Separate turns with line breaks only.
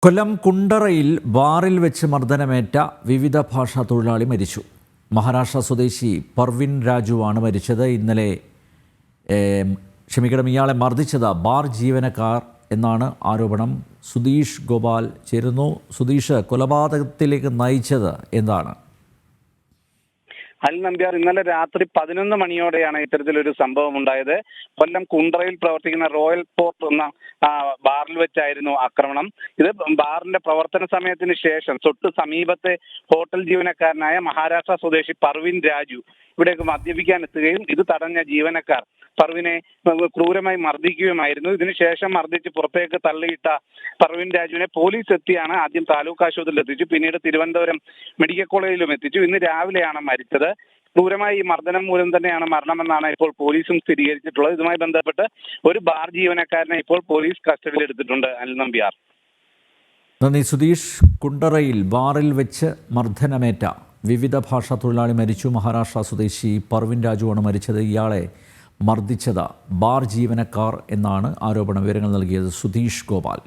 കൊല്ലം കുണ്ടറയിൽ ബാറിൽ വെച്ച് മർദ്ദനമേറ്റ വിവിധ ഭാഷാ തൊഴിലാളി മരിച്ചു. മഹാരാഷ്ട്ര സ്വദേശി പർവിൻ രാജുവാണ് മരിച്ചത്. ഇയാളെ മർദ്ദിച്ചത് ബാർ ജീവനക്കാർ എന്നാണ് ആരോപണം. സുധീഷ് ഗോപാൽ ചേരുന്നു. സുധീഷ്, കൊലപാതകത്തിലേക്ക് നയിച്ചത് എന്താണ്?
അൽ നമ്പ്യാർ, ഇന്നലെ രാത്രി 11 മണിയോടെയാണ് ഇത്തരത്തിലൊരു സംഭവം ഉണ്ടായത്. കൊല്ലം കുണ്ടറയിൽ പ്രവർത്തിക്കുന്ന റോയൽ പോർട്ട് എന്ന ബാറിൽ വെച്ചായിരുന്നു ആക്രമണം. ഇത് ബാറിന്റെ പ്രവർത്തന സമയത്തിന് ശേഷം തൊട്ട് സമീപത്തെ ഹോട്ടൽ ജീവനക്കാരനായ മഹാരാഷ്ട്ര സ്വദേശി പർവിൻ രാജു ഇവിടേക്ക് മദ്യപിക്കാൻ എത്തുകയും ഇത് തടഞ്ഞ ജീവനക്കാർ പർവിനെ ക്രൂരമായി മർദ്ദിക്കുകയുമായിരുന്നു. ഇതിനുശേഷം മർദ്ദിച്ച് പുറത്തേക്ക് തള്ളിയിട്ട പർവിൻ രാജുവിനെ പോലീസ് എത്തിയാണ് ആദ്യം താലൂക്ക് ആശുപത്രിയിൽ എത്തിച്ചു, പിന്നീട് തിരുവനന്തപുരം മെഡിക്കൽ കോളേജിലും എത്തിച്ചു. ഇന്ന് രാവിലെയാണ് മരിച്ചത്. ക്രൂരമായി ഈ മർദ്ദനം മൂലം തന്നെയാണ് മരണമെന്നാണ് ഇപ്പോൾ പോലീസും സ്ഥിരീകരിച്ചിട്ടുള്ളത്. ഇതുമായി ബന്ധപ്പെട്ട് ഒരു ബാർ ജീവനക്കാരനെ ഇപ്പോൾ പോലീസ് കസ്റ്റഡിയിൽ എടുത്തിട്ടുണ്ട്. അൽ നമ്പ്യാർ.
നന്ദി സുധീഷ്. കുണ്ടറയിൽ ബാറിൽ വെച്ച് മർദ്ദനമേറ്റ വിവിധ ഭാഷാ തൊഴിലാളി മരിച്ചു. മഹാരാഷ്ട്ര സ്വദേശി പർവിൻ രാജുവാണ് മരിച്ചത്. ഇയാളെ മർദ്ദിച്ചത് ബാർ ജീവനക്കാർ എന്നാണ് ആരോപണം. വിവരങ്ങൾ നൽകിയത് സുധീഷ് ഗോപാൽ.